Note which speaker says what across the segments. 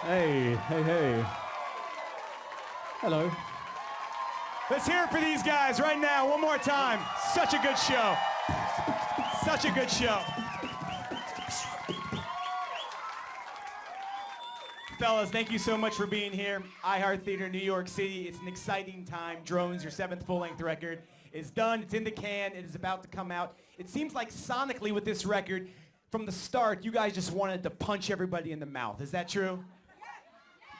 Speaker 1: Hey, hey, hey. Hello.
Speaker 2: Let's hear it for these guys right now, one more time. Such a good show. Such a good show. Fellas, thank you so much for being here. iHeartRadio, New York City. It's an exciting time. Drones, your 7th full-length record, is done. It's in the can. It is about to come out. It seems like sonically with this record, from the start, you guys just wanted to punch everybody in the mouth. Is that true?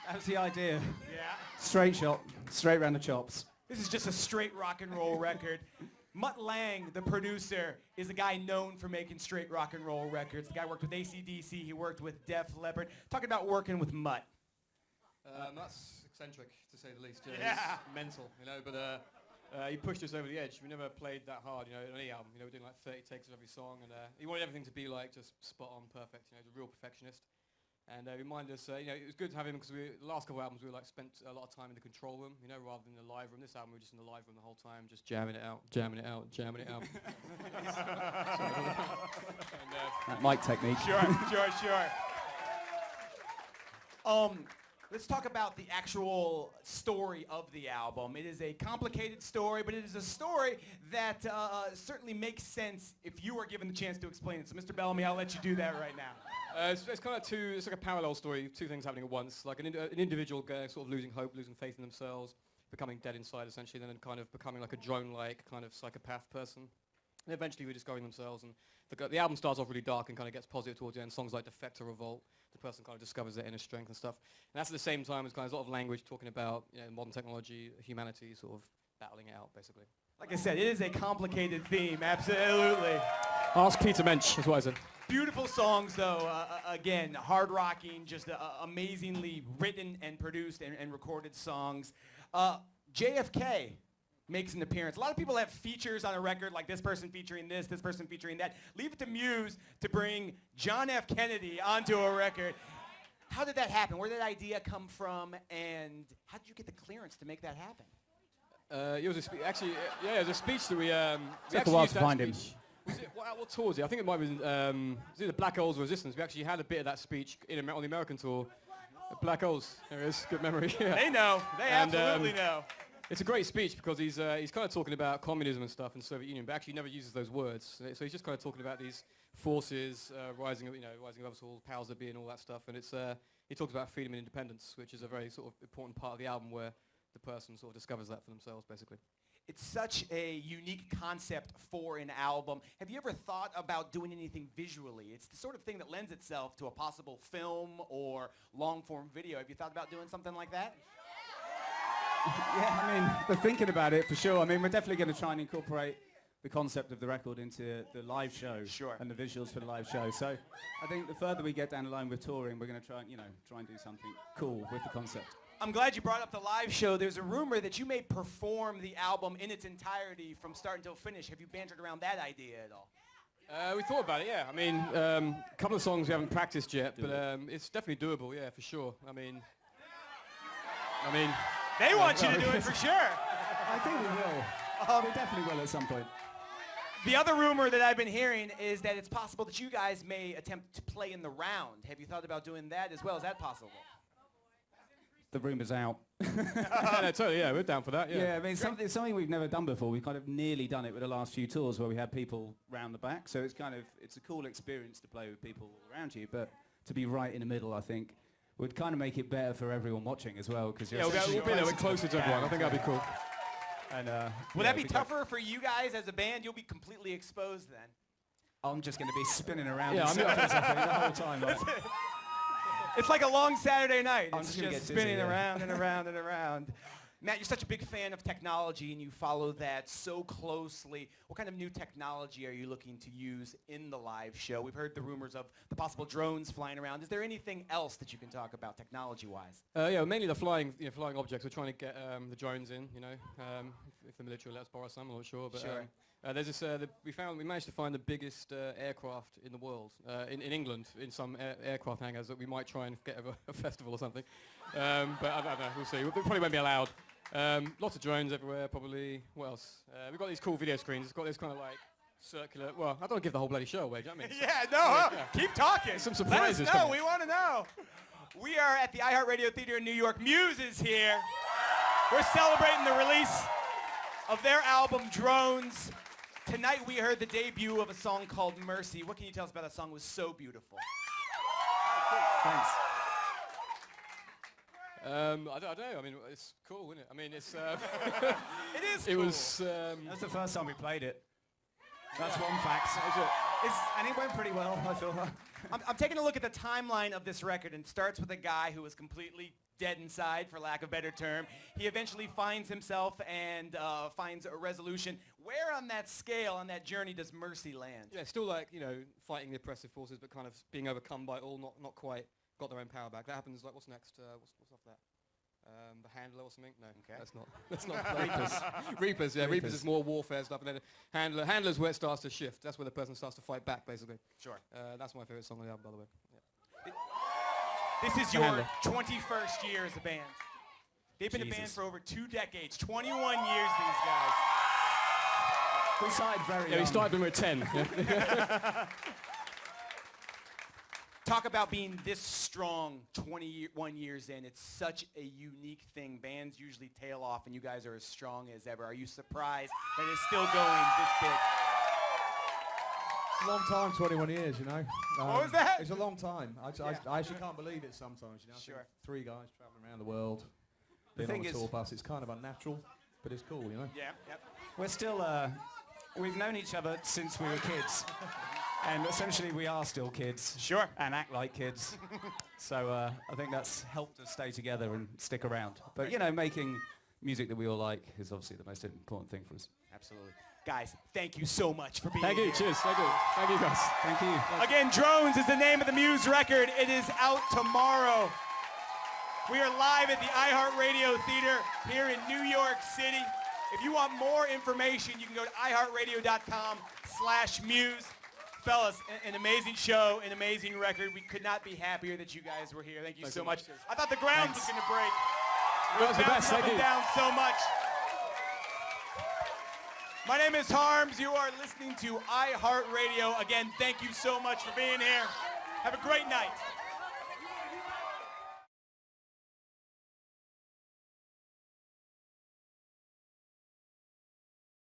Speaker 1: That was the idea.
Speaker 2: Yeah.
Speaker 1: Straight shot, straight round the chops.
Speaker 2: This is just a straight rock and roll record. Mutt Lang, the producer, is a guy known for making straight rock and roll records. The guy worked with AC/DC, he worked with Def Leppard. Talking about working with Mutt.
Speaker 3: That's eccentric, to say the least.
Speaker 2: Yeah.
Speaker 3: He's mental, you know, but he pushed us over the edge. We never played that hard, you know, on any album. You know, we're doing like 30 takes of every song, and he wanted everything to be like just spot on, perfect. You know, he's a real perfectionist. And he reminded us, you know, it was good to have him because the last couple of albums we spent a lot of time in the control room, you know, rather than the live room. This album we were just in the live room the whole time, just jamming it out, jamming it out, jamming it out.
Speaker 1: That mic technique.
Speaker 2: Sure. Let's talk about the actual story of the album. It is a complicated story, but it is a story that certainly makes sense if you were given the chance to explain it. So, Mr. Bellamy, I'll let you do that right now.
Speaker 3: It's kind of it's like a parallel story, two things happening at once. Like an individual sort of losing hope, losing faith in themselves, becoming dead inside essentially, and then kind of becoming like a drone-like kind of psychopath person. And eventually rediscovering themselves. And the album starts off really dark and kind of gets positive towards the end. Songs like Defect or Revolt, the person kind of discovers their inner strength and stuff. And that's at the same time as kind of a lot of language talking about, you know, modern technology, humanity, sort of battling it out, basically.
Speaker 2: Like I said, it is a complicated theme, absolutely.
Speaker 3: Ask Peter Mensch, is what I said.
Speaker 2: Beautiful songs, though. Again, hard rocking, just amazingly written and produced and recorded songs. JFK makes an appearance. A lot of people have features on a record, like this person featuring this person featuring that. Leave it to Muse to bring John F. Kennedy onto a record. How did that happen? Where did that idea come from, and how did you get the clearance to make that happen?
Speaker 3: It was it was a speech that we
Speaker 1: Took a while to find him.
Speaker 3: What tour was it? I think it might have been the Black Holes Resistance. We actually had a bit of that speech on the American tour. Black Holes, there it is, good memory. Yeah.
Speaker 2: They know, they absolutely know.
Speaker 3: It's a great speech because he's kind of talking about communism and stuff in the Soviet Union, but actually never uses those words. So he's just kind of talking about these forces rising above us all, powers that be and all that stuff. And he talks about freedom and independence, which is a very sort of important part of the album where the person sort of discovers that for themselves, basically.
Speaker 2: It's such a unique concept for an album. Have you ever thought about doing anything visually? It's the sort of thing that lends itself to a possible film or long-form video. Have you thought about doing something like that?
Speaker 1: Yeah, I mean, we're thinking about it for sure. I mean, we're definitely going to try and incorporate the concept of the record into the live show.
Speaker 2: Sure.
Speaker 1: And the visuals for the live show. So I think the further we get down the line with touring, we're going to try and do something cool with the concept.
Speaker 2: I'm glad you brought up the live show. There's a rumor that you may perform the album in its entirety from start until finish. Have you bantered around that idea at all?
Speaker 3: We thought about it, yeah. I mean, a couple of songs we haven't practiced yet, but it's definitely doable, yeah, for sure. I mean,
Speaker 2: they want you to do it for sure.
Speaker 1: I think we will. We definitely will at some point.
Speaker 2: The other rumor that I've been hearing is that it's possible that you guys may attempt to play in the round. Have you thought about doing that as well? Is that possible?
Speaker 1: The rumor's out.
Speaker 3: No, totally, yeah, we're down for that, yeah.
Speaker 1: Yeah, I mean, it's something we've never done before. We've kind of nearly done it with the last few tours where we had people round the back. So it's a cool experience to play with people around you, but to be right in the middle, I think, would kind of make it better for everyone watching as well. Cause
Speaker 3: we'll be a little bit closer to everyone. I think that'd be cool.
Speaker 2: And, will that be tougher for you guys as a band? You'll be completely exposed then.
Speaker 1: I'm just going to be spinning around in circles, I think, the whole time. Like.
Speaker 2: It's like a long Saturday night.
Speaker 1: I'm
Speaker 2: it's
Speaker 1: just
Speaker 2: spinning around and around and around. Matt, you're such a big fan of technology and you follow that so closely. What kind of new technology are you looking to use in the live show? We've heard the rumors of the possible drones flying around. Is there anything else that you can talk about technology-wise?
Speaker 3: Yeah, mainly the flying objects. We're trying to get the drones in, if the military lets us borrow some, I'm not sure. But,
Speaker 2: sure.
Speaker 3: There's this. We managed to find the biggest aircraft in the world in England in some aircraft hangars that we might try and get over a festival or something. But I don't know. We'll see. We probably won't be allowed. Lots of drones everywhere. Probably. What else? We've got these cool video screens. It's got this kind of like circular. Well, I don't want to give the whole bloody show away. Do you know what I mean?
Speaker 2: Yeah. No.
Speaker 3: Yeah.
Speaker 2: Keep talking.
Speaker 3: Some surprises.
Speaker 2: Let us know. We want to know. We are at the iHeartRadio Theater in New York. Muse is here. We're celebrating the release of their album, Drones. Tonight we heard the debut of a song called Mercy. What can you tell us about that song? It was so beautiful.
Speaker 1: Thanks.
Speaker 3: I don't know. I mean, it's cool, isn't it? I mean, it's...
Speaker 2: It is
Speaker 3: It
Speaker 2: cool.
Speaker 3: was...
Speaker 1: That's the first time we played it. That's one fact. And it went pretty well, I feel.
Speaker 2: I'm taking a look at the timeline of this record, and it starts with a guy who was completely dead inside, for lack of a better term. He eventually finds himself and finds a resolution. Where on that scale, on that journey, does Mercy land?
Speaker 3: Yeah, still like, you know, fighting the oppressive forces, but kind of being overcome by all, not quite got their own power back. That happens, like, what's next? What's after that? The Handler or something? No,
Speaker 2: Okay.
Speaker 3: That's not Reapers, yeah. Reapers is more warfare stuff, and then Handler's where it starts to shift. That's where the person starts to fight back, basically.
Speaker 2: Sure.
Speaker 3: That's my favorite song on the album, by the way. Yeah.
Speaker 2: This is
Speaker 3: The
Speaker 2: your
Speaker 3: Handler.
Speaker 2: 21st year as a band. They've been a band
Speaker 1: Jesus.
Speaker 2: for over 2 decades. 21 years, these guys.
Speaker 1: We started very
Speaker 3: Yeah,
Speaker 1: young.
Speaker 3: we started when we were 10. Yeah.
Speaker 2: Talk about being this strong 21 years in. It's such a unique thing. Bands usually tail off, and you guys are as strong as ever. Are you surprised that it's still going this big?
Speaker 4: It's a long time, 21 years, you know.
Speaker 2: What was that?
Speaker 4: It's a long time.
Speaker 2: Yeah.
Speaker 4: I actually can't believe it sometimes, you know. I think
Speaker 2: Sure.
Speaker 4: 3 guys traveling around the world,
Speaker 1: The
Speaker 4: being on
Speaker 1: thing
Speaker 4: a
Speaker 1: is-
Speaker 4: tour bus. It's kind of unnatural, but it's cool, you know.
Speaker 2: Yeah, yep.
Speaker 1: We're still, we've known each other since we were kids. And essentially we are still kids.
Speaker 2: Sure.
Speaker 1: And act like kids. So I think that's helped us stay together and stick around. But, you know, making music that we all like is obviously the most important thing for us.
Speaker 2: Absolutely. Guys, thank you so much for being
Speaker 3: Thank you,
Speaker 2: here.
Speaker 3: cheers. Thank you guys.
Speaker 1: Thank you.
Speaker 2: Again, Drones is the name of the Muse record. It is out tomorrow. We are live at the iHeartRadio Theater here in New York City. If you want more information, you can go to iHeartRadio.com/Muse. Fellas, an amazing show, an amazing record. We could not be happier that you guys were here. Thank you
Speaker 3: Thanks
Speaker 2: so
Speaker 3: so
Speaker 2: much.
Speaker 3: much.
Speaker 2: I thought the ground was going to break.
Speaker 3: That was the
Speaker 2: Bouncing
Speaker 3: best,
Speaker 2: up
Speaker 3: thank
Speaker 2: and
Speaker 3: you.
Speaker 2: down so much. My name is Harms. You are listening to iHeartRadio. Again, thank you so much for being here. Have a great night.